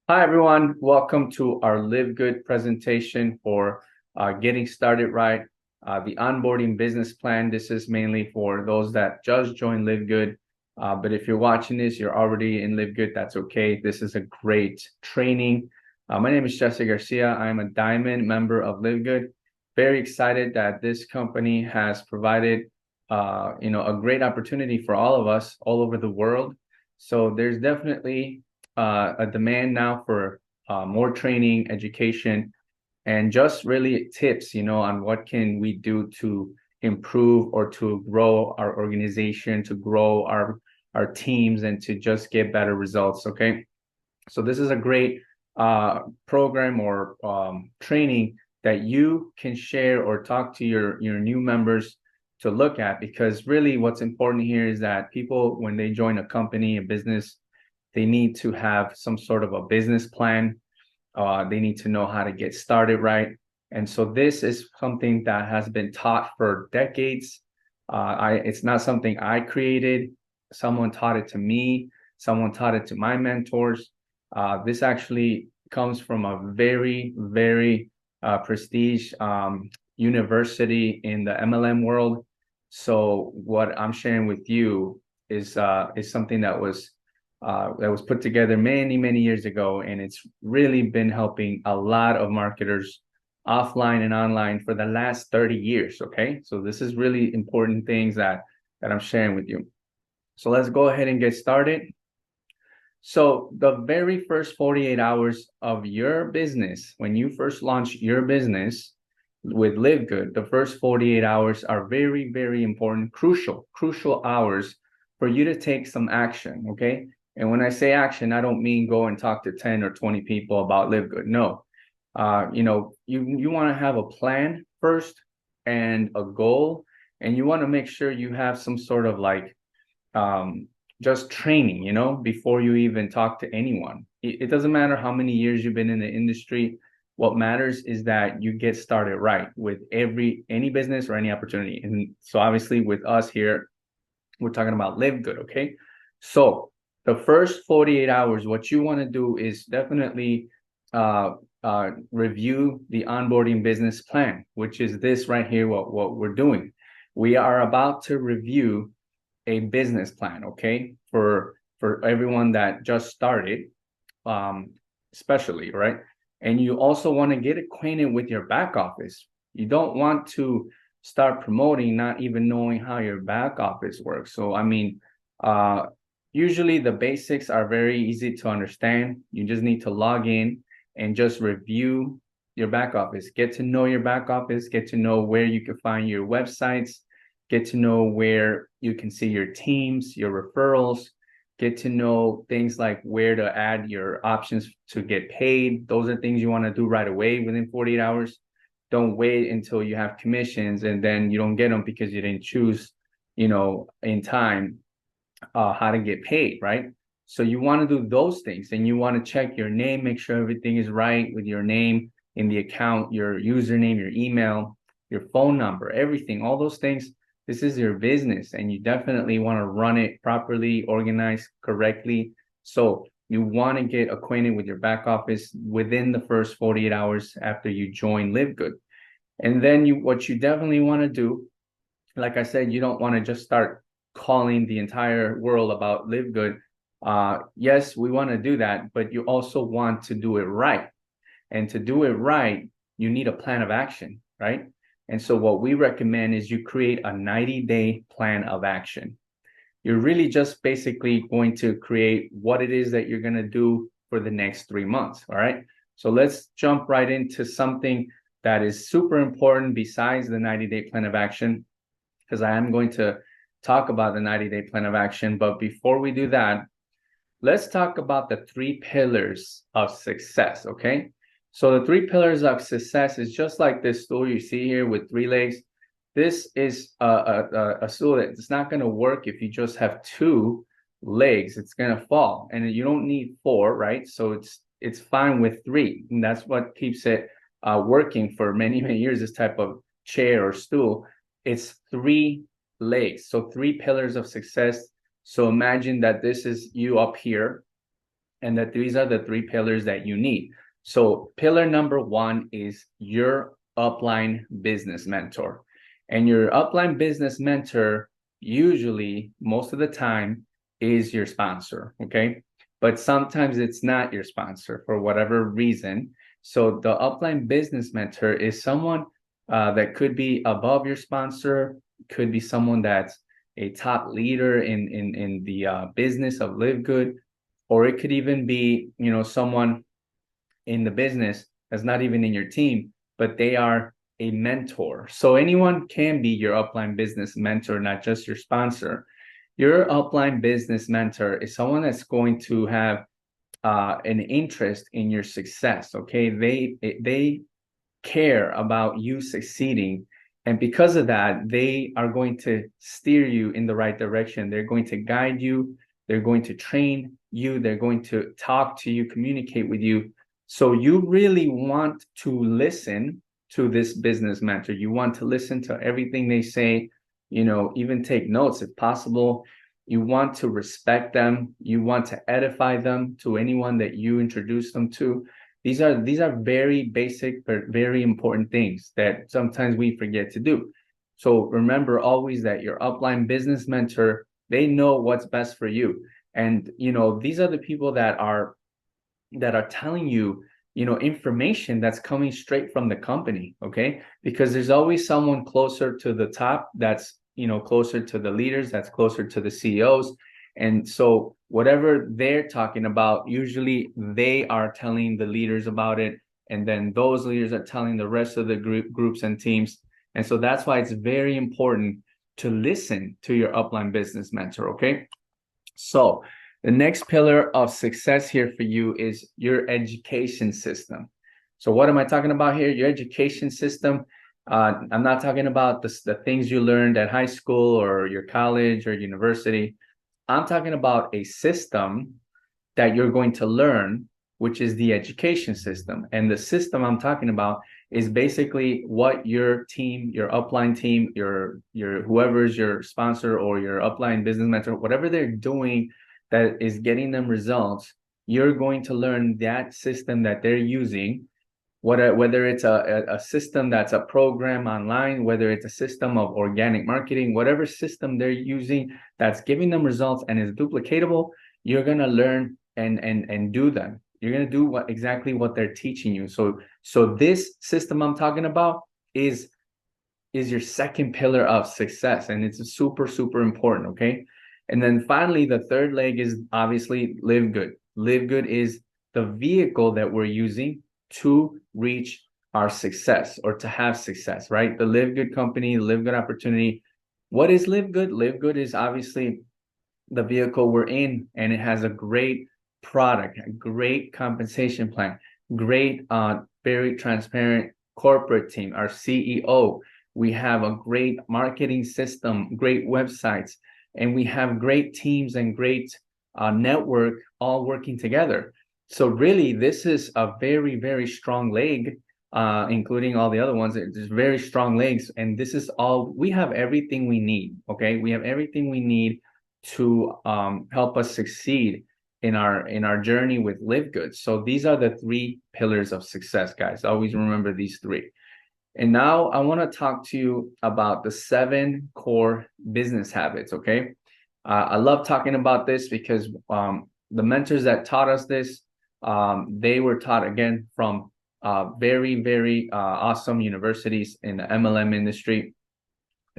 Hi, everyone. Welcome to our LiveGood presentation for getting started right. The onboarding business plan. This is mainly for those that just joined LiveGood. But if you're watching this, you're already in LiveGood. That's okay. This is a great training. My name is Jesse Garcia. I'm a diamond member of LiveGood. Very excited that this company has provided, a great opportunity for all of us all over the world. So there's definitely a demand now for more training, education, and just really tips, on what can we do to improve or to grow our organization, to grow our teams, and to just get better results. Okay, so this is a great program or training that you can share or talk to your new members to look at, because really what's important here is that people, when they join a company, a business, they need to have some sort of a business plan. They need to know how to get started right. And so this is something that has been taught for decades. It's not something I created. Someone taught it to me. Someone taught it to my mentors. This actually comes from a very, very prestige university in the MLM world. So what I'm sharing with you is something that was put together many, many years ago, and it's really been helping a lot of marketers offline and online for the last 30 years. Okay, so this is really important things that I'm sharing with you. So let's go ahead and get started. So the very first 48 hours of your business, when you first launch your business with LiveGood, the first 48 hours are very, very important, crucial hours for you to take some action. Okay. And when I say action, I don't mean go and talk to 10 or 20 people about LiveGood. No. You want to have a plan first and a goal, and you want to make sure you have some sort of like just training, before you even talk to anyone. It doesn't matter how many years you've been in the industry. What matters is that you get started right with any business or any opportunity. And so obviously with us here, we're talking about LiveGood. Okay. So the first 48 hours, what you want to do is definitely review the onboarding business plan, which is this right here, what we're doing. We are about to review a business plan, okay, for everyone that just started, especially, right? And you also want to get acquainted with your back office. You don't want to start promoting not even knowing how your back office works. So I mean, usually the basics are very easy to understand. You just need to log in and just review your back office, get to know your back office, get to know where you can find your websites, get to know where you can see your teams, your referrals, get to know things like where to add your options to get paid. Those are things you want to do right away within 48 hours. Don't wait until you have commissions and then you don't get them because you didn't choose, in time, how to get paid, right? So you want to do those things, and you want to check your name, make sure everything is right with your name in the account, your username, your email, your phone number, everything, all those things. This is your business, and you definitely want to run it properly, organized correctly. So you want to get acquainted with your back office within the first 48 hours after you join LiveGood. And then what you definitely want to do, like I said, you don't want to just start calling the entire world about LiveGood. Yes, we want to do that, but you also want to do it right. And to do it right, you need a plan of action, right? And so what we recommend is you create a 90-day plan of action. You're really just basically going to create what it is that you're going to do for the next 3 months. All right. So let's jump right into something that is super important besides the 90-day plan of action, because I am going to talk about the 90-day plan of action. But before we do that, let's talk about the 3 pillars of success. Okay. So the 3 pillars of success is just like this stool you see here with 3 legs. This is a stool that's not going to work if you just have 2 legs. It's going to fall, and you don't need 4, right? So it's fine with 3, and that's what keeps it working for many, many years. This type of chair or stool, it's 3 legs. So 3 pillars of success. So imagine that this is you up here, and that these are the three pillars that you need. So pillar number one is your upline business mentor. And your upline business mentor, usually most of the time, is your sponsor, okay? But sometimes it's not your sponsor for whatever reason. So the upline business mentor is someone that could be above your sponsor, could be someone that's a top leader in the business of LiveGood, or it could even be, you know, someone in the business that's not even in your team, but they are a mentor. So anyone can be your upline business mentor, not just your sponsor. Your upline business mentor is someone that's going to have an interest in your success. Okay, they care about you succeeding, and because of that, they are going to steer you in the right direction. They're going to guide you. They're going to train you. They're going to talk to you, communicate with you. So you really want to listen to this business mentor. You want to listen to everything they say, you know, even take notes if possible. You want to respect them. You want to edify them to anyone that you introduce them to. These are very basic but very important things that sometimes we forget to do. So remember always that your upline business mentor, they know what's best for you. And you know, these are the people that are telling you, you know, information that's coming straight from the company, okay? Because there's always someone closer to the top that's, you know, closer to the leaders, that's closer to the CEOs. And so whatever they're talking about, usually they are telling the leaders about it, and then those leaders are telling the rest of the groups and teams. And so that's why it's very important to listen to your upline business mentor, okay? So the next pillar of success here for you is your education system. So what am I talking about here? Your education system. I'm not talking about the things you learned at high school or your college or university. I'm talking about a system that you're going to learn, which is the education system. And the system I'm talking about is basically what your team, your upline team, your whoever's your sponsor or your upline business mentor, whatever they're doing that is getting them results, you're going to learn that system that they're using. Whether it's a system that's a program online, whether it's a system of organic marketing, whatever system they're using that's giving them results and is duplicatable, you're going to learn and do them. You're going to do exactly what they're teaching you. So this system I'm talking about is your second pillar of success, and it's super, super important, okay? And then finally, the third leg is obviously LiveGood. LiveGood is the vehicle that we're using to reach our success or to have success, right? The LiveGood company, the LiveGood opportunity. What is LiveGood? LiveGood is obviously the vehicle we're in, and it has a great product, a great compensation plan, great, very transparent corporate team, our CEO. We have a great marketing system, great websites, and we have great teams and great network all working together. So really, this is a very, very strong leg, including all the other ones. There's very strong legs, and this is all, we have everything we need, okay? We have everything we need to help us succeed in our journey with LiveGood. So these are the three pillars of success, guys. Always remember these three. And now I want to talk to you about the 7 core business habits, okay? I love talking about this because the mentors that taught us this, they were taught, again, from very, very awesome universities in the MLM industry.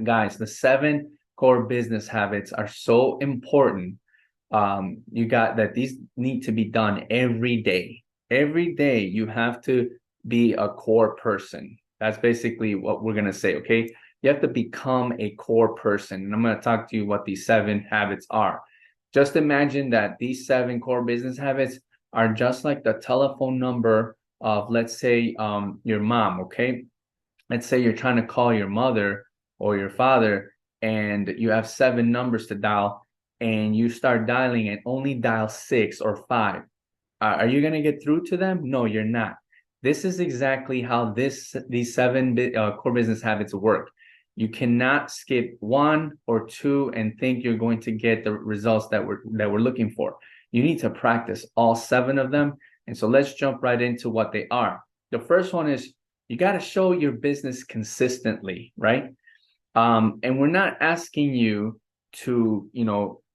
Guys, the 7 core business habits are so important. You got that these need to be done every day. Every day you have to be a core person. That's basically what we're going to say, okay? You have to become a core person. And I'm going to talk to you what these 7 habits are. Just imagine that these 7 core business habits are just like the telephone number of, let's say, your mom, okay? Let's say you're trying to call your mother or your father, and you have 7 numbers to dial, and you start dialing and only dial 6 or 5. Are you going to get through to them? No, you're not. This is exactly how these 7 core business habits work. You cannot skip 1 or 2 and think you're going to get the results that we're looking for. You need to practice all 7 of them. And so let's jump right into what they are. The first one is you got to show your business consistently, right? And we're not asking you to,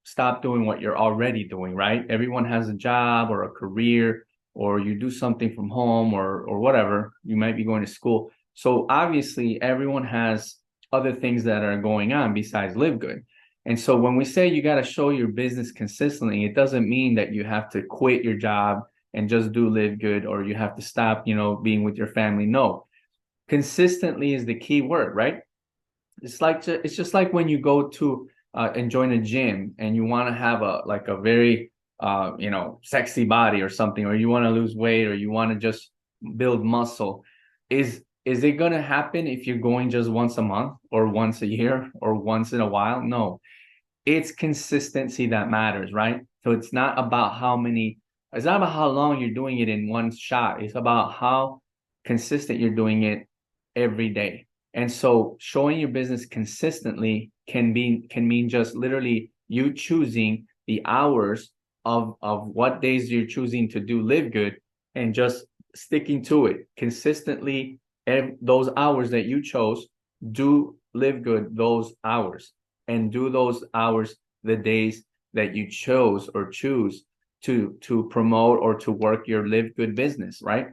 stop doing what you're already doing, right? Everyone has a job or a career, or you do something from home or whatever. You might be going to school. So obviously everyone has other things that are going on besides Live Good. And so when we say you got to show your business consistently, it doesn't mean that you have to quit your job and just do Live Good, or you have to stop, being with your family. No, consistently is the key word, right? It's just like when you go to and join a gym and you want to have a very sexy body or something, or you want to lose weight, or you want to just build muscle. Is it going to happen if you're going just once a month or once a year or once in a while? No, it's consistency that matters, right? So it's not about it's not about how long you're doing it in one shot. It's about how consistent you're doing it every day. And so showing your business consistently can mean just literally you choosing the hours of what days you're choosing to do Live Good, and just sticking to it consistently. Those hours that you chose, do Live Good those hours, and do those hours the days that you chose or choose to promote or to work your Live Good business, right?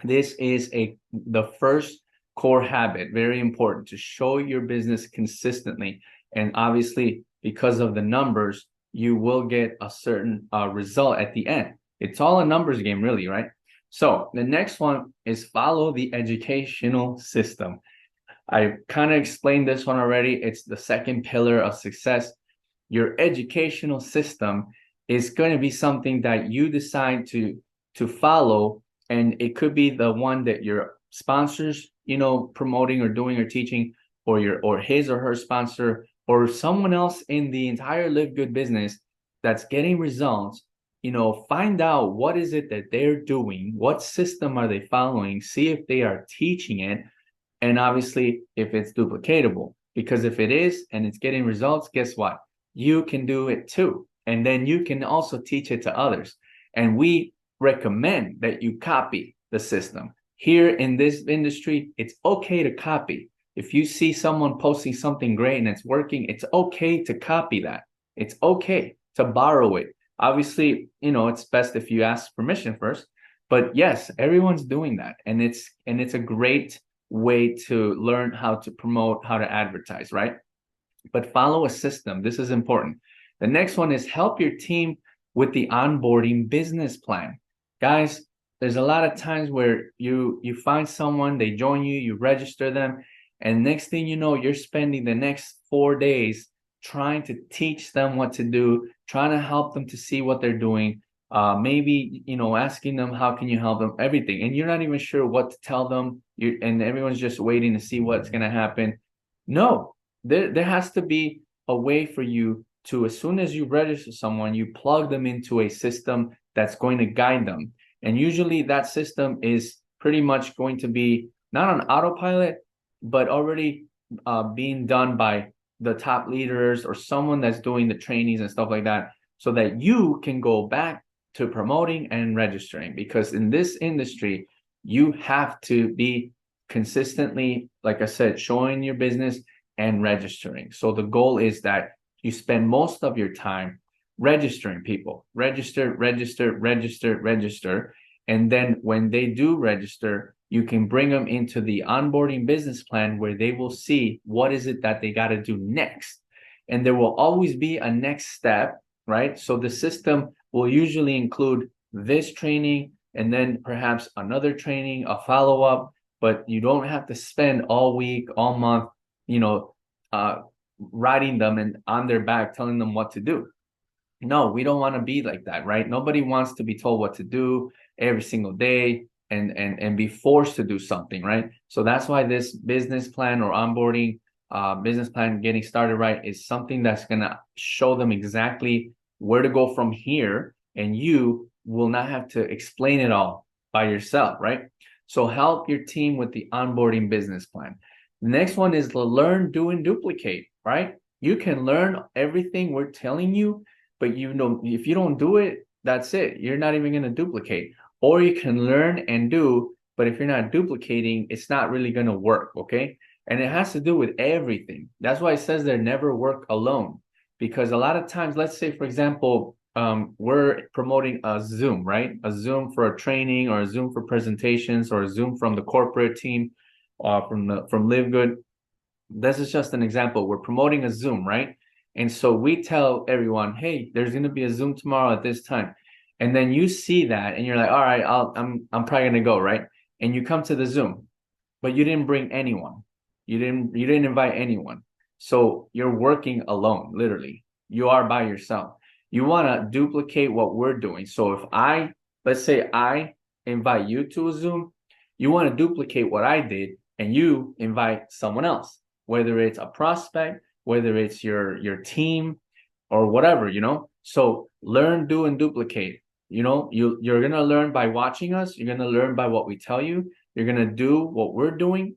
This is the first core habit, very important, to show your business consistently. And obviously, because of the numbers, you will get a certain result at the end. It's all a numbers game, really, right? So the next one is follow the educational system. I kind of explained this one already. It's the second pillar of success. Your educational system is going to be something that you decide to follow, and it could be the one that your sponsors, promoting or doing or teaching, or his or her sponsor, or someone else in the entire Live Good business that's getting results. Find out what is it that they're doing, what system are they following, see if they are teaching it, and obviously if it's duplicatable. Because if it is and it's getting results, guess what? You can do it too. And then you can also teach it to others. And we recommend that you copy the system. Here in this industry, it's okay to copy. If you see someone posting something great and it's working, it's okay to copy that. It's okay to borrow it. Obviously, it's best if you ask permission first. But yes, everyone's doing that. And it's a great way to learn how to promote, how to advertise, right? But follow a system. This is important. The next one is help your team with the onboarding business plan. Guys, there's a lot of times where you find someone, they join you, you register them, and next thing you know, you're spending the next 4 days trying to teach them what to do, trying to help them to see what they're doing, maybe asking them how can you help them, everything, and you're not even sure what to tell them. And everyone's just waiting to see what's going to happen. No, there has to be a way for you to, as soon as you register someone, you plug them into a system that's going to guide them. And usually that system is pretty much going to be not on autopilot, but already being done by the top leaders or someone that's doing the trainings and stuff like that, so that you can go back to promoting and registering. Because in this industry, you have to be consistently, like I said, showing your business and registering. So the goal is that you spend most of your time registering people. Register. And then when they do register, you can bring them into the onboarding business plan, where they will see what is it that they got to do next. And there will always be a next step, right? So the system will usually include this training and then perhaps another training, a follow-up, but you don't have to spend all week, all month, riding them and on their back, telling them what to do. No, we don't want to be like that, right? Nobody wants to be told what to do every single day and be forced to do something, right? So that's why this business plan or onboarding business plan, getting started right, is something that's going to show them exactly where to go from here, and you will not have to explain it all by yourself, right? So help your team with the onboarding business plan. The next one is the learn, do, and duplicate, right? You can learn everything we're telling you, but you know, if you don't do it, that's it. You're not even going to duplicate. Or you can learn and do, but if you're not duplicating, it's not really going to work. Okay. And it has to do with everything. That's why it says they never work alone. Because a lot of times, let's say, for example, we're promoting a Zoom, right? A Zoom for a training, or a Zoom for presentations, or a Zoom from the corporate team, from LiveGood. This is just an example. We're promoting a Zoom, right? And so we tell everyone, hey, there's going to be a Zoom tomorrow at this time. And then you see that and you're like, all right, I'm probably going to go, right? And you come to the Zoom, but you didn't bring anyone. You didn't invite anyone. So you're working alone, literally. You are by yourself. You want to duplicate what we're doing. So let's say I invite you to a Zoom, you want to duplicate what I did and you invite someone else, whether it's a prospect, whether it's your team or whatever, you know. So learn, do, and duplicate. You know, you're gonna learn by watching us, you're gonna learn by what we tell you, you're gonna do what we're doing,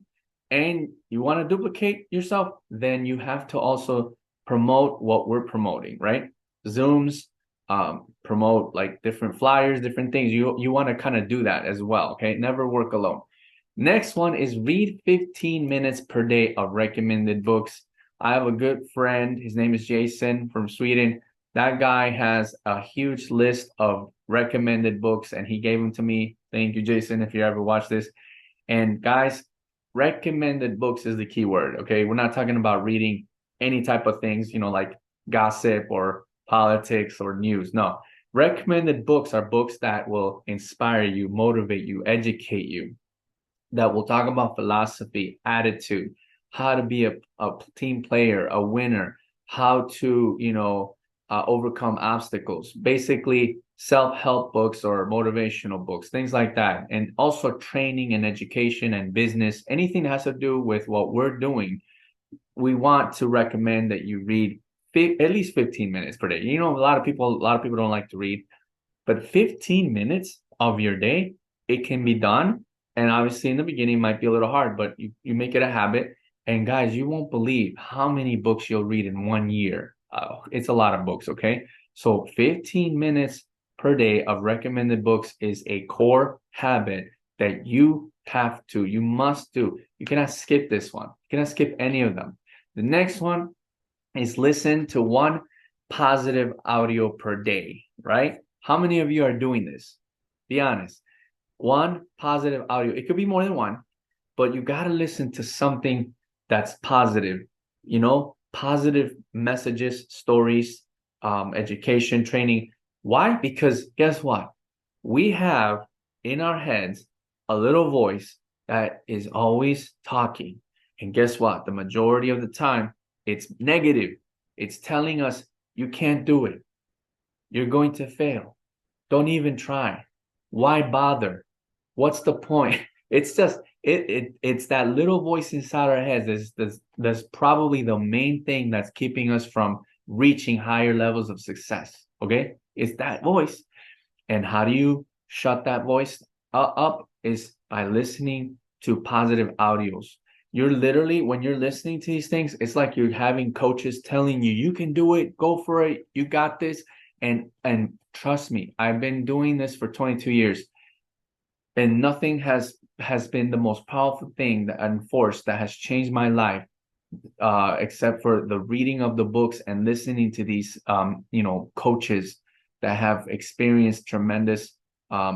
and you want to duplicate yourself, then you have to also promote what we're promoting, right? Zooms, promote like different flyers, different things. You want to kind of do that as well. Okay, never work alone. Next one is read 15 minutes per day of recommended books. I have a good friend. His name is Jason from Sweden. That guy has a huge list of recommended books, and he gave them to me. Thank you, Jason, if you ever watch this. And guys, recommended books is the key word. Okay, we're not talking about reading any type of things, you know, like gossip or politics or news. No, recommended books are books that will inspire you, motivate you, educate you, that will talk about philosophy, attitude, how to be a team player, a winner, how to, you know, overcome obstacles. Basically, self-help books or motivational books, things like that. And also training and education and business, anything that has to do with what we're doing. We want to recommend that you read at least 15 minutes per day. You know, a lot of people don't like to read, but 15 minutes of your day, it can be done. And obviously in the beginning it might be a little hard, but you make it a habit. And guys, you won't believe how many books you'll read in 1 year. It's a lot of books, okay? So 15 minutes per day of recommended books is a core habit that you must do. You cannot skip this one. You cannot skip any of them. The next one is listen to one positive audio per day, right? How many of you are doing this? Be honest. One positive audio. It could be more than one, but you got to listen to something that's positive, you know, positive messages, stories, education, training. Why? Because guess what? We have in our heads a little voice that is always talking. And guess what? The majority of the time, it's negative. It's telling us you can't do it. You're going to fail. Don't even try. Why bother? What's the point? It's just it's that little voice inside our heads that's probably the main thing that's keeping us from reaching higher levels of success. Okay? It's that voice. And how do you shut that voice up? Is by listening to positive audios. You're literally, when you're listening to these things, it's like you're having coaches telling you, you can do it, go for it, you got this. And trust me, I've been doing this for 22 years. And nothing has been the most powerful thing and force that has changed my life, except for the reading of the books and listening to these you know, coaches that have experienced tremendous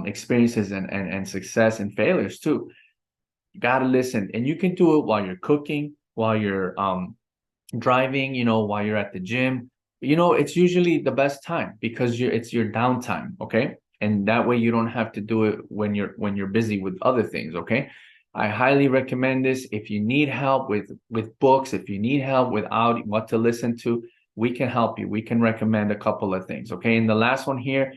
experiences and success and failures too. You got to listen, and you can do it while you're cooking, while you're driving, you know, while you're at the gym. You know, it's usually the best time because it's your downtime, okay? And that way you don't have to do it when you're busy with other things, okay? I highly recommend this. If you need help with books, if you need help with what to listen to, we can help you. We can recommend a couple of things, okay? And the last one here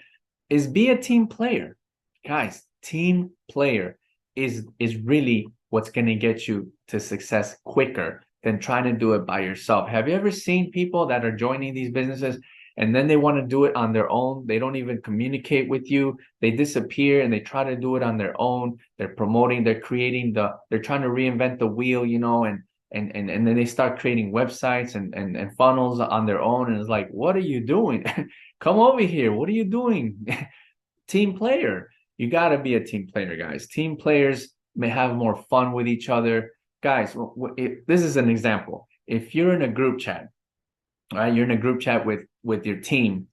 is be a team player. Guys, team player is really what's going to get you to success quicker than trying to do it by yourself. Have you ever seen people that are joining these businesses and then they want to do it on their own? They don't even communicate with you. They disappear and they try to do it on their own. They're promoting, they're trying to reinvent the wheel, you know, and and then they start creating websites and funnels on their own, and it's like, what are you doing? Come over here. What are you doing? Team player. You got to be a team player, guys. Team players may have more fun with each other. Guys, this is an example. If you're in a group chat, right? You're in a group chat with your team,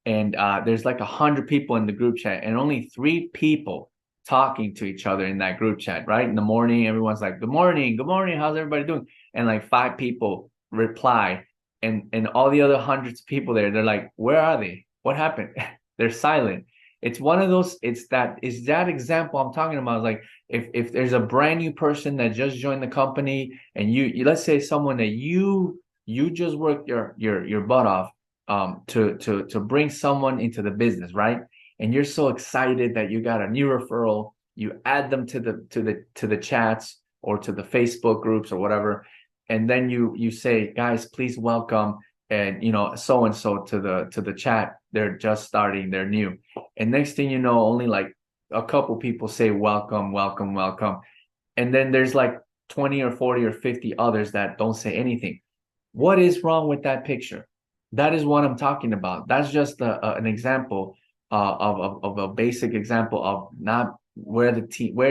and there's like 100 people in the group chat, and only 3 people talking to each other in that group chat, right? In the morning, everyone's like, good morning, how's everybody doing? And like 5 people reply, and all the other hundreds of people there, they're like, where are they? What happened? They're silent. It's one of those, it's that example I'm talking about. Like, if there's a brand new person that just joined the company, and you let's say someone that you just worked your butt off to bring someone into the business, right? And you're so excited that you got a new referral, you add them to the chats or to the Facebook groups or whatever, and then you say, guys, please welcome, and so and so to the chat. They're just starting, they're new, and next thing you know, only like a couple people say welcome, welcome, welcome, and then there's like 20 or 40 or 50 others that don't say anything. What is wrong with that picture? That is what I'm talking about. That's just an example of a basic example of not where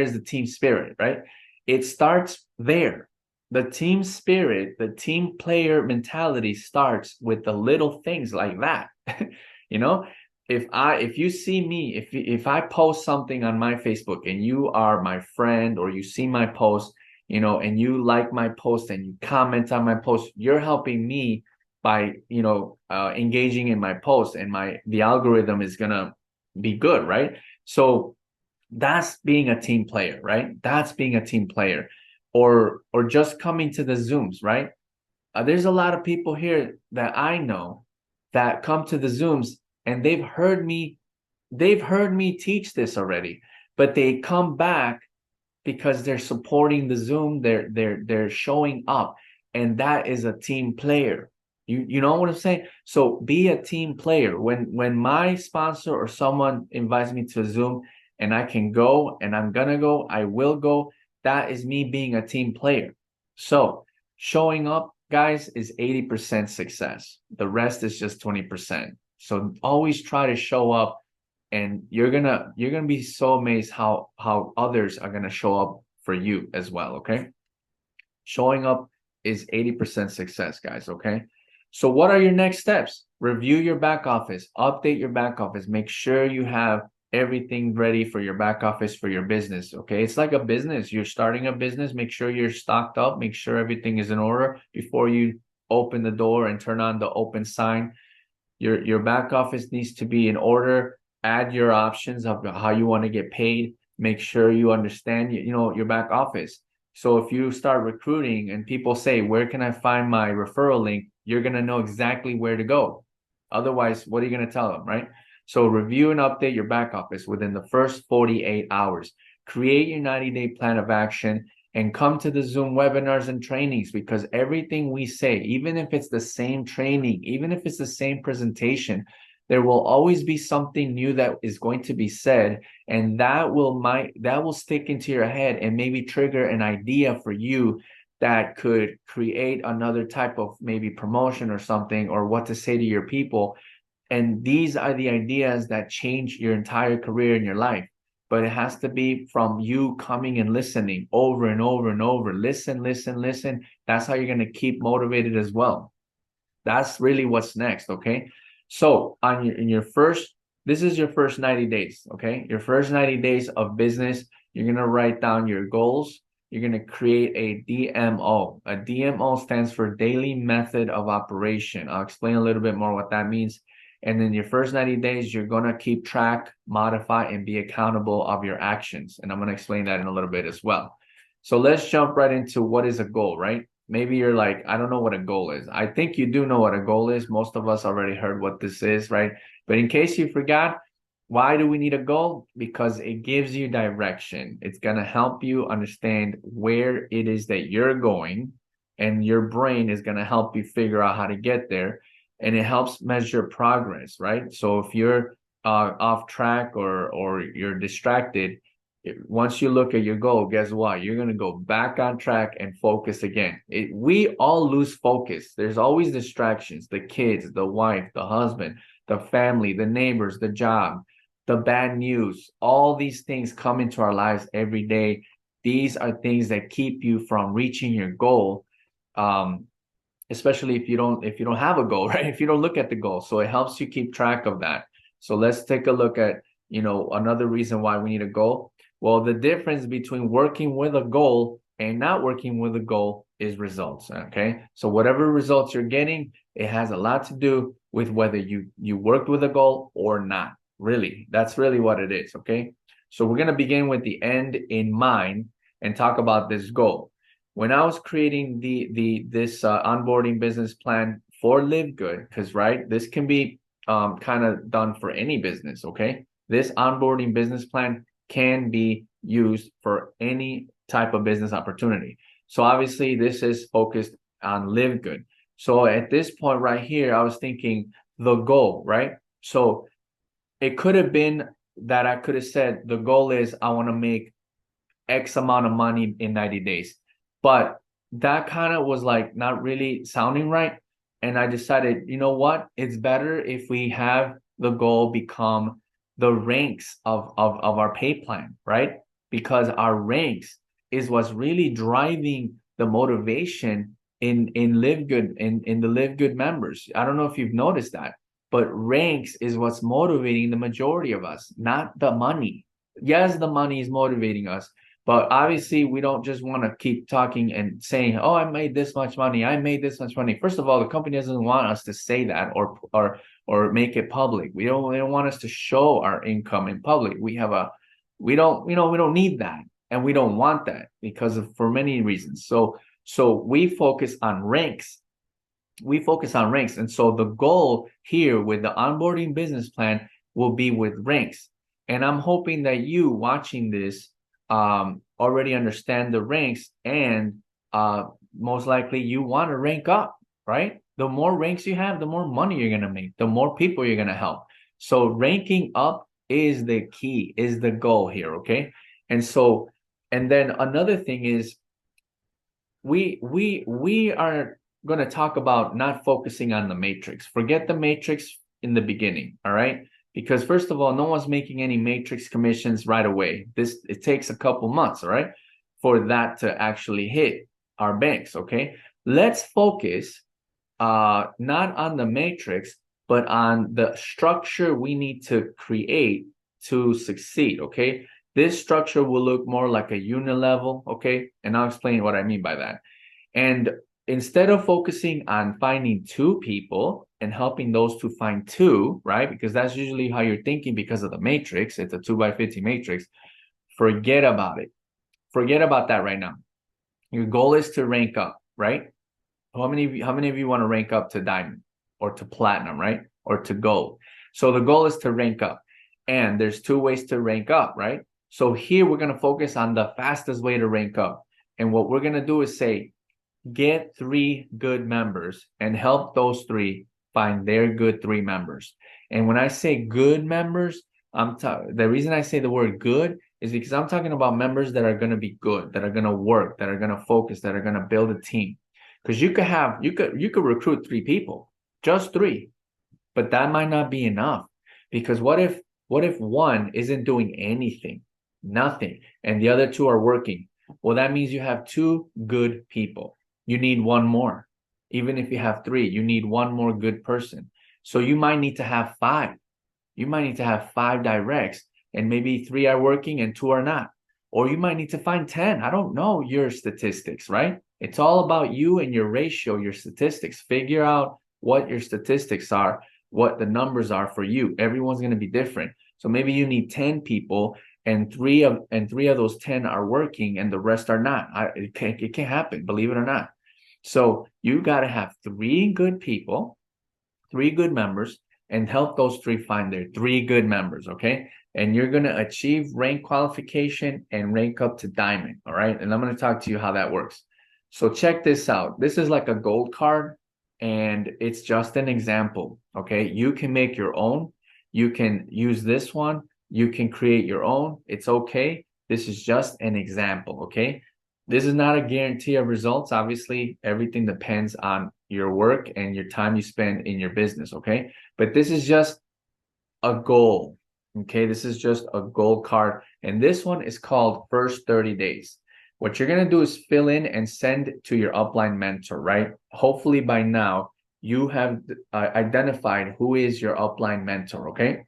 is the team spirit, right? It starts there. The team spirit, the team player mentality starts with the little things like that. you know, if you see me, if I post something on my Facebook and you are my friend, or you see my post, and you like my post and you comment on my post, you're helping me by, engaging in my post, and the algorithm is gonna be good, right? So that's being a team player, right? That's being a team player. Or just coming to the Zooms, right? There's a lot of people here that I know that come to the Zooms, and they've heard me teach this already, but they come back because they're supporting the Zoom, they're showing up, and that is a team player. You know what I'm saying? So be a team player. When my sponsor or someone invites me to a Zoom and I can go, and I'm gonna go, I will go. That is me being a team player. So showing up, guys, is 80% success. The rest is just 20%. So always try to show up, and you're gonna be so amazed how others are gonna show up for you as well. Okay, showing up is 80% success, guys. Okay, so what are your next steps? Review your back office, update your back office, make sure you have everything ready for your back office, for your business. Okay, it's like a business. You're starting a business, make sure you're stocked up, make sure everything is in order before you open the door and turn on the open sign. Your back office needs to be in order. Add your options of how you want to get paid. Make sure you understand your back office. So if you start recruiting and people say, where can I find my referral link? You're going to know exactly where to go. Otherwise, what are you going to tell them, right? So review and update your back office within the first 48 hours. Create your 90-day plan of action, and come to the Zoom webinars and trainings, because everything we say, even if it's the same training, even if it's the same presentation, there will always be something new that is going to be said, and that will stick into your head and maybe trigger an idea for you that could create another type of maybe promotion or something, or what to say to your people. And these are the ideas that change your entire career in your life. But it has to be from you coming and listening over and over and over. Listen, listen, listen. That's how you're going to keep motivated as well. That's really what's next. Okay. So this is your first 90 days. Okay. Your first 90 days of business, you're going to write down your goals. You're going to create a DMO. A DMO stands for Daily Method of Operation. I'll explain a little bit more what that means. And then your first 90 days, you're going to keep track, modify, and be accountable of your actions. And I'm going to explain that in a little bit as well. So let's jump right into what is a goal, right? Maybe you're like, I don't know what a goal is. I think you do know what a goal is. Most of us already heard what this is, right? But in case you forgot, why do we need a goal? Because it gives you direction. It's going to help you understand where it is that you're going, and your brain is going to help you figure out how to get there. And it helps measure progress, right? So if you're off track or you're distracted, once you look at your goal, guess what? You're going to go back on track and focus again. We all lose focus. There's always distractions, the kids, the wife, the husband, the family, the neighbors, the job, the bad news. All these things come into our lives every day. These are things that keep you from reaching your goal. Especially if you don't have a goal, right? If you don't look at the goal. So it helps you keep track of that. So let's take a look at, another reason why we need a goal. Well, the difference between working with a goal and not working with a goal is results. Okay. So whatever results you're getting, it has a lot to do with whether you worked with a goal or not. Really, that's really what it is. Okay. So we're going to begin with the end in mind and talk about this goal. When I was creating this onboarding business plan for LiveGood, because this can be kind of done for any business. Okay. This onboarding business plan can be used for any type of business opportunity. So obviously this is focused on LiveGood. So at this point right here, I was thinking the goal, right? So it could have been that I could have said the goal is I want to make X amount of money in 90 days. But that kind of was like not really sounding right. And I decided, you know what? It's better if we have the goal become the ranks of our pay plan, right? Because our ranks is what's really driving the motivation in LiveGood, in the LiveGood members. I don't know if you've noticed that, but ranks is what's motivating the majority of us, not the money. Yes, the money is motivating us, but obviously we don't just want to keep talking and saying, oh, I made this much money, I made this much money. First of all, the company doesn't want us to say that or make it public. They don't want us to show our income in public. We don't need that, and we don't want that because for many reasons. So we focus on ranks. And so the goal here with the onboarding business plan will be with ranks. And I'm hoping that you watching this already understand the ranks, and most likely you want to rank up, right? The more ranks you have, the more money you're going to make, the more people you're going to help. So ranking up is the key, is the goal here. Okay. And then another thing is we are going to talk about not focusing on the matrix. Forget the matrix in the beginning. All right. Because first of all, no one's making any matrix commissions right away. It takes a couple months, all right, for that to actually hit our banks. Okay. Let's focus not on the matrix, but on the structure we need to create to succeed. Okay. This structure will look more like a unilevel. Okay. And I'll explain what I mean by that. And instead of focusing on finding two people and helping those to find two, right? Because that's usually how you're thinking because of the matrix. It's a 2x50 matrix. Forget about it. Forget about that right now. Your goal is to rank up, right? How many of you want to rank up to diamond or to platinum, right? Or to gold? So the goal is to rank up. And there's two ways to rank up, right? So here we're going to focus on the fastest way to rank up. And what we're going to do is say, get 3 good members and help those 3 find their good 3 members. And when I say good members, the reason I say the word good is because I'm talking about members that are going to be good, that are going to work, that are going to focus, that are going to build a team. Because you could recruit 3 people, just 3, but that might not be enough. Because what if one isn't doing anything, nothing, and the other 2 are working? Well, that means you have 2 good people. You need 1 more. Even if you have 3, you need 1 more good person. So you might need to have 5. You might need to have 5 directs, and maybe 3 are working and 2 are not. Or you might need to find 10. I don't know your statistics, right? It's all about you and your ratio, your statistics. Figure out what your statistics are, what the numbers are for you. Everyone's going to be different. So maybe you need 10 people, and three of those 10 are working and the rest are not. It can't happen, believe it or not. So you got to have 3 good people, 3 good members, and help those 3 find their 3 good members. Okay. And you're going to achieve rank qualification and rank up to diamond. All right. And I'm going to talk to you how that works. So check this out. This is like a gold card, and it's just an example. Okay. You can make your own. You can use this one. You can create your own. It's okay. This is just an example, okay? This is not a guarantee of results. Obviously, everything depends on your work and your time you spend in your business, okay? But this is just a goal, okay? This is just a goal card. And this one is called First 30 Days. What you're going to do is fill in and send to your upline mentor, right? Hopefully by now, you have identified who is your upline mentor, okay?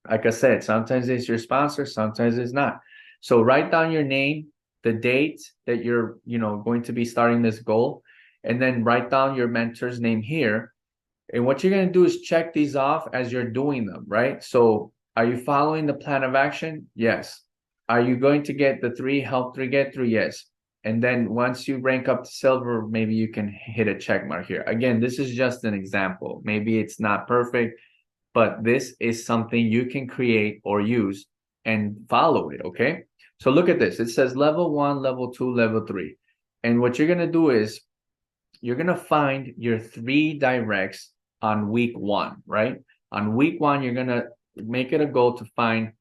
Like I said, sometimes it's your sponsor, sometimes it's not. So write down your name, the date that you're, going to be starting this goal, and then write down your mentor's name here. And what you're going to do is check these off as you're doing them, right? So are you following the plan of action? Yes. Are you going to get the 3, help 3 get through? Yes. And then once you rank up to silver, maybe you can hit a check mark here. Again, this is just an example. Maybe it's not perfect, but this is something you can create or use and follow it, okay? So look at this. It says level 1, level 2, level 3. And what you're going to do is you're going to find your 3 directs on week 1, right? On week 1, you're going to make it a goal to find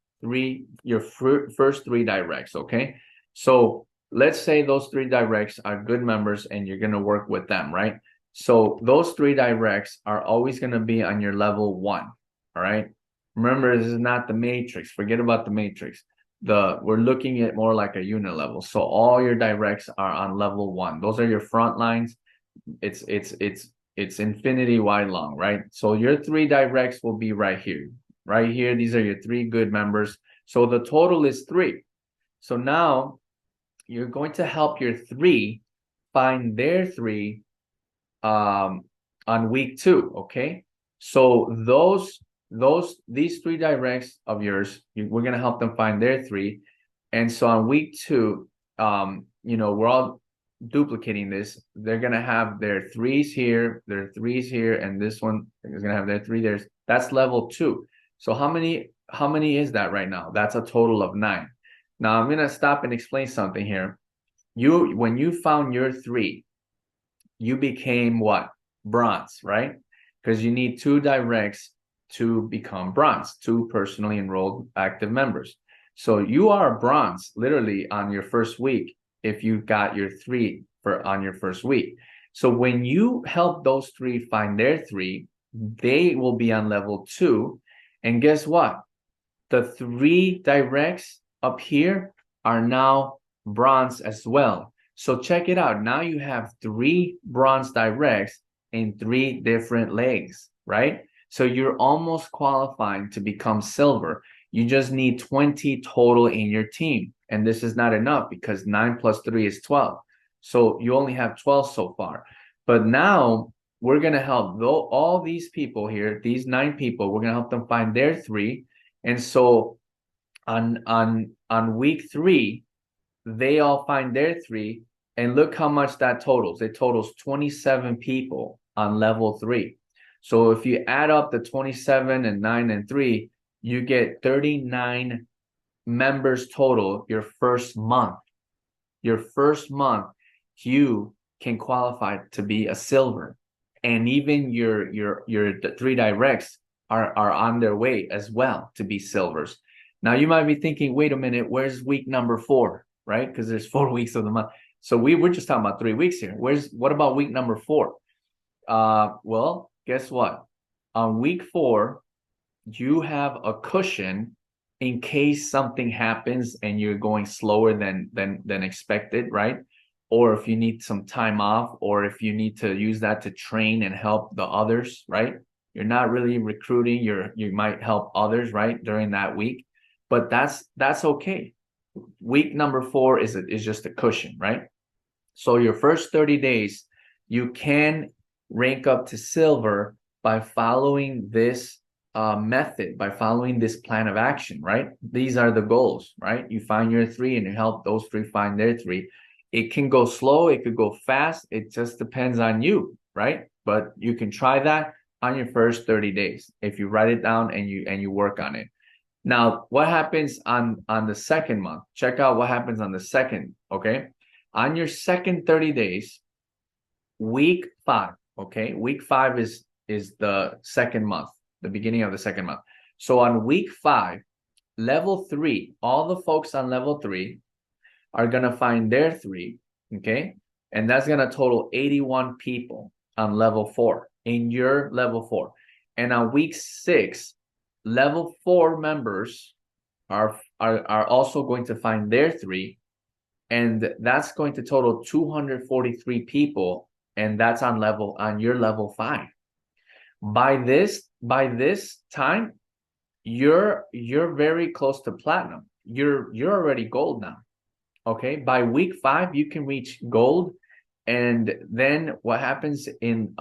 your first 3 directs, okay? So let's say those 3 directs are good members and you're going to work with them, right? So those 3 directs are always going to be on your level 1, all right? Remember, this is not the matrix. Forget about the matrix. We're looking at more like a unit level. So all your directs are on level 1. Those are your front lines. It's infinity wide long, right? So your 3 directs will be right here. Right here, these are your 3 good members. So the total is 3. So now you're going to help your 3 find their 3 on week 2, okay? So these 3 directs of yours, we're gonna help them find their 3. And so on week 2, we're all duplicating this. They're gonna have their 3s here, their 3s here, and this one is gonna have their 3 there. That's level 2. So how many is that right now? That's a total of 9. Now I'm gonna stop and explain something here. When you found your 3, you became what? Bronze, right? Because you need 2 directs to become bronze, 2 personally enrolled active members. So you are bronze literally on your first week if you got your 3 on your first week. So when you help those 3 find their 3, they will be on level 2. And guess what? The 3 directs up here are now bronze as well. So check it out. Now you have 3 bronze directs in 3 different legs, right? So you're almost qualifying to become silver. You just need 20 total in your team. And this is not enough because 9 plus 3 is 12. So you only have 12 so far. But now we're going to help all these people here, these 9 people, we're going to help them find their 3. And so on week 3, they all find their 3. And look how much that totals. It totals 27 people on level 3. So if you add up the 27 and 9 and 3, you get 39 members total your first month. Your first month, you can qualify to be a silver. And even your 3 directs are on their way as well to be silvers. Now you might be thinking, wait a minute, where's week number 4, right? Because there's 4 weeks of the month. So we're just talking about 3 weeks here. What about week number 4? Well, guess what? On week 4, you have a cushion in case something happens and you're going slower than expected, right? Or if you need some time off, or if you need to use that to train and help the others, right? You're not really recruiting, you might help others, right, during that week. But that's okay. Week number 4 is just a cushion, right? So your first 30 days, you can rank up to silver by following this method, by following this plan of action, right? These are the goals, right? You find your 3 and you help those 3 find their 3. It can go slow, it could go fast. It just depends on you, right? But you can try that on your first 30 days if you write it down and you work on it. Now, what happens on the second month? Check out what happens on the second, okay? On your second 30 days, week 5, okay? Week 5 is the second month, the beginning of the second month. So on week 5, level 3, all the folks on level 3 are going to find their 3, okay? And that's going to total 81 people on level 4, in your level 4. And on week 6, level 4 members are also going to find their 3, and that's going to total 243 people, and that's on your level 5. By this time, you're very close to platinum. You're already gold now. Okay, by week 5 you can reach gold, and then what happens in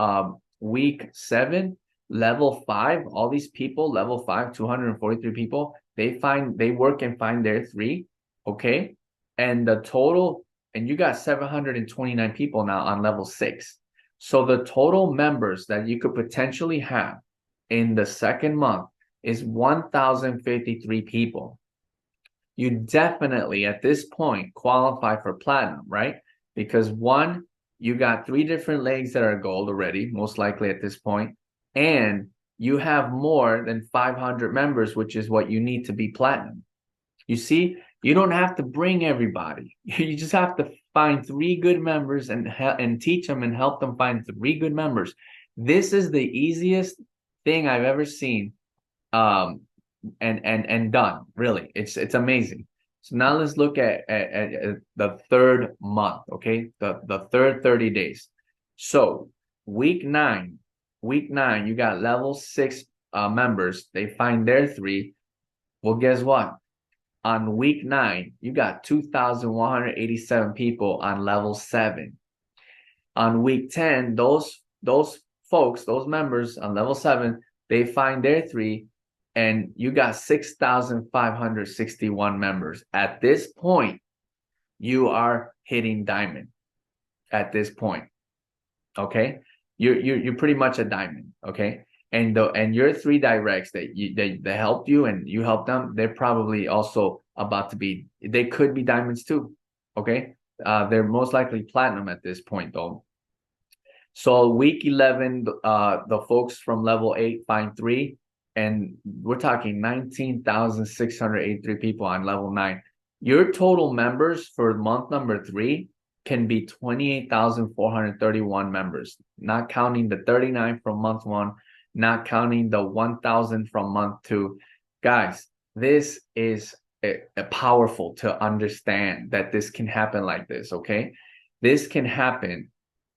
week 7, level 5, all these people, level 5, 243 people, they work and find their 3, okay? And the total, and you got 729 people now on level 6. So the total members that you could potentially have in the second month is 1,053 people. You definitely at this point qualify for platinum, right? Because one, you got 3 different legs that are gold already, most likely at this point, and you have more than 500 members, which is what you need to be platinum. You see, you don't have to bring everybody. You just have to find 3 good members and teach them and help them find 3 good members. This is the easiest thing I've ever seen. And done, really. It's amazing. So now let's look at the third month, okay? The third 30 days. So week 9, you got level 6 members. They find their 3. Well, guess what? On week 9, you got 2,187 people on level 7. On week 10, those folks, those members on level 7, they find their 3, and you got 6,561 members. At this point, you are hitting diamond. At this point, okay, you're pretty much a diamond, okay. And your 3 directs that they helped you and you helped them, they're probably also about to be. They could be diamonds too, okay. They're most likely platinum at this point though. So week 11, the folks from level 8 find 3. And we're talking 19,683 people on level 9. Your total members for month number 3 can be 28,431 members, not counting the 39 from month 1, not counting the 1,000 from month 2. Guys, this is a powerful to understand that this can happen like this, okay? This can happen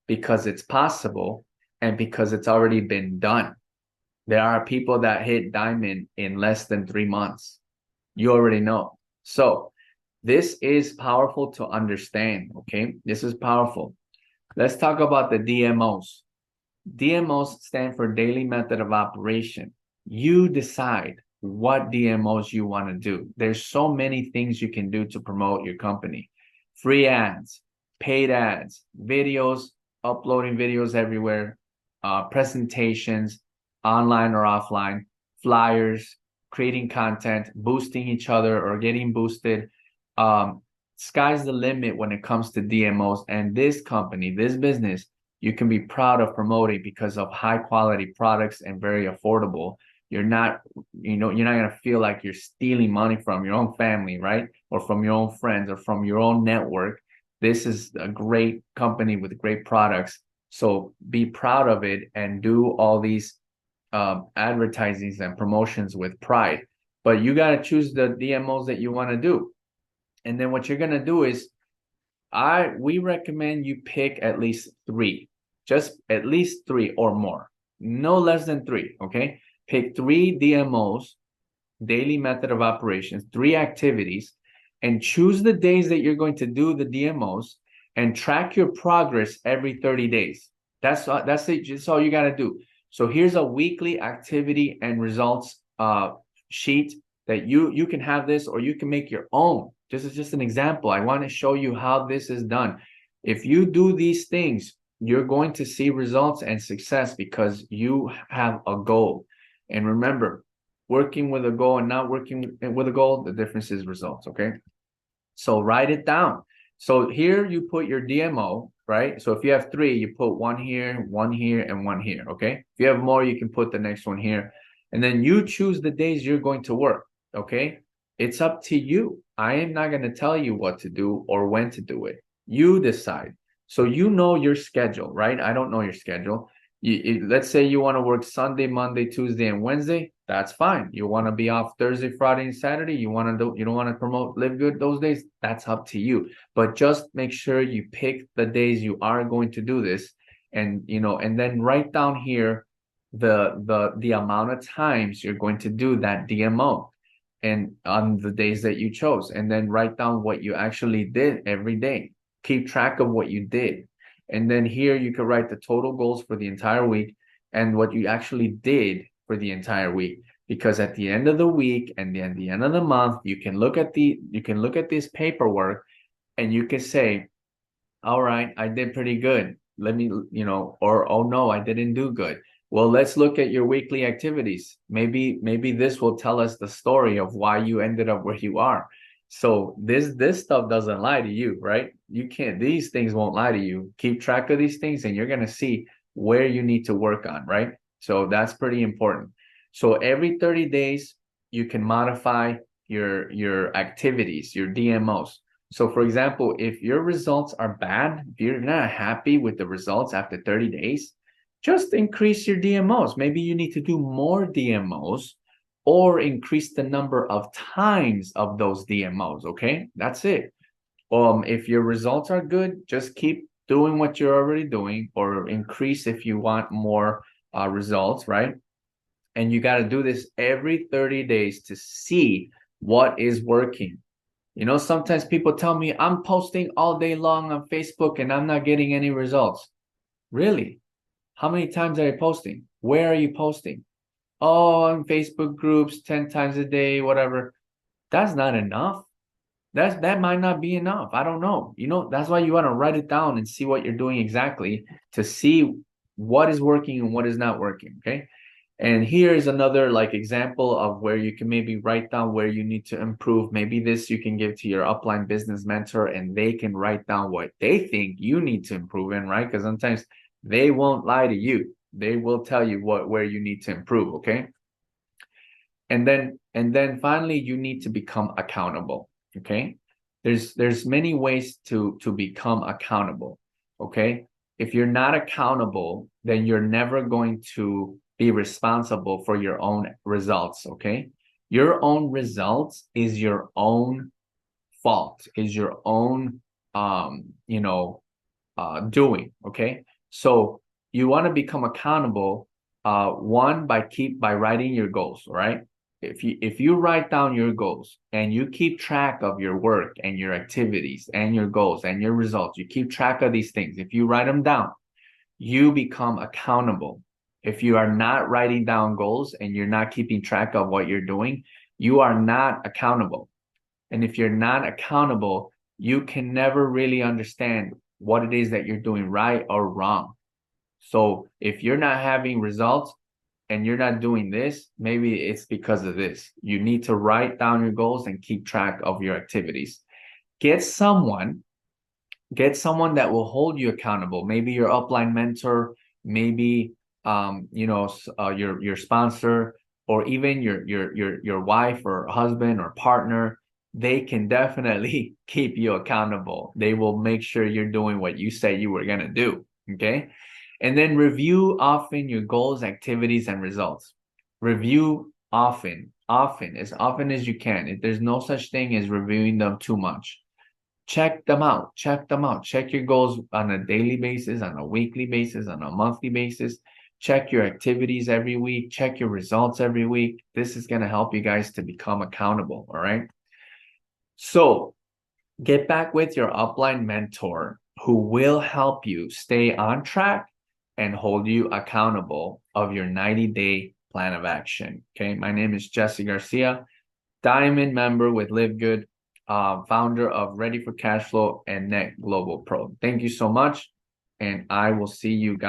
because it's possible and because it's already been done. There are people that hit diamond in less than 3 months. You already know. So this is powerful to understand, okay? This is powerful. Let's talk about the DMOs. DMOs stand for Daily Method of Operation. You decide what DMOs you want to do. There's so many things you can do to promote your company. Free ads, paid ads, videos, uploading videos everywhere, presentations, online or offline, flyers, creating content, boosting each other or getting boosted. Sky's the limit when it comes to DMOs. And this company, this business, you can be proud of promoting because of high quality products and very affordable. You're not going to feel like you're stealing money from your own family, right? Or from your own friends or from your own network. This is a great company with great products. So be proud of it and do all these advertisings and promotions with pride. But you got to choose the DMOs that you want to do. And then what you're going to do is we recommend you pick at least 3, just at least 3 or more, no less than 3. Okay. Pick 3 DMOs, daily method of operations, 3 activities, and choose the days that you're going to do the DMOs and track your progress every 30 days. That's it. That's all you got to do. So here's a weekly activity and results sheet that you can have this, or you can make your own. This is just an example. I want to show you how this is done. If you do these things, you're going to see results and success because you have a goal. And remember, working with a goal and not working with a goal, the difference is results, okay? So write it down. So here you put your DMO, right? So if you have 3, you put 1 here, and 1 here, okay? If you have more, you can put the next one here. And then you choose the days you're going to work, okay? It's up to you. I am not going to tell you what to do or when to do it. You decide. So you know your schedule, right? I don't know your schedule. Let's say you want to work Sunday, Monday, Tuesday, and Wednesday. That's fine. You want to be off Thursday, Friday, and Saturday. You don't want to promote Live Good those days. That's up to you. But just make sure you pick the days you are going to do this, and and then write down here the amount of times you're going to do that DMO and on the days that you chose, and then write down what you actually did every day. Keep track of what you did. And then here you can write the total goals for the entire week and what you actually did for the entire week. Because at the end of the week and then the end of the month, you can look at this paperwork and you can say, all right, I did pretty good. Let me, or oh no, I didn't do good. Well, let's look at your weekly activities. Maybe this will tell us the story of why you ended up where you are. So this stuff doesn't lie to you, right? These things won't lie to you. Keep track of these things and you're going to see where you need to work on, right? So that's pretty important. So every 30 days, you can modify your activities, your DMOs. So for example, if your results are bad, if you're not happy with the results after 30 days, just increase your DMOs. Maybe you need to do more DMOs or increase the number of times of those DMOs, okay? That's it. If your results are good, just keep doing what you're already doing or increase if you want more results, right? And you got to do this every 30 days to see what is working. Sometimes people tell me I'm posting all day long on Facebook and I'm not getting any results. Really? How many times are you posting? Where are you posting? Oh, on Facebook groups, 10 times a day, whatever. That's not enough. That might not be enough. I don't know. That's why you want to write it down and see what you're doing exactly to see what is working and what is not working. Okay. And here is another example of where you can maybe write down where you need to improve. Maybe this you can give to your upline business mentor and they can write down what they think you need to improve in, right? Because sometimes they won't lie to you. They will tell you where you need to improve, okay? And then finally you need to become accountable, okay? There's many ways to become accountable, okay? If you're not accountable, then you're never going to be responsible for your own results, okay? Your own results is your own fault, is your own doing, okay? So you want to become accountable, one, by writing your goals, right? If you write down your goals and you keep track of your work and your activities and your goals and your results, you keep track of these things. If you write them down, you become accountable. If you are not writing down goals and you're not keeping track of what you're doing, you are not accountable. And if you're not accountable, you can never really understand what it is that you're doing right or wrong. So if you're not having results and you're not doing this, maybe it's because of this. You need to write down your goals and keep track of your activities. Get someone that will hold you accountable. Maybe your upline mentor, maybe your sponsor, or even your wife or husband or partner. They can definitely keep you accountable. They will make sure you're doing what you say you were going to do. Okay. And then review often your goals, activities, and results. Review often as you can. There's no such thing as reviewing them too much. Check them out. Check your goals on a daily basis, on a weekly basis, on a monthly basis. Check your activities every week. Check your results every week. This is going to help you guys to become accountable. All right. So get back with your upline mentor who will help you stay on track and hold you accountable of your 90-day plan of action. Okay. My name is Jesse Garcia, Diamond member with LiveGood, founder of Ready for Cash Flow and Net Global Pro. Thank you so much. And I will see you guys.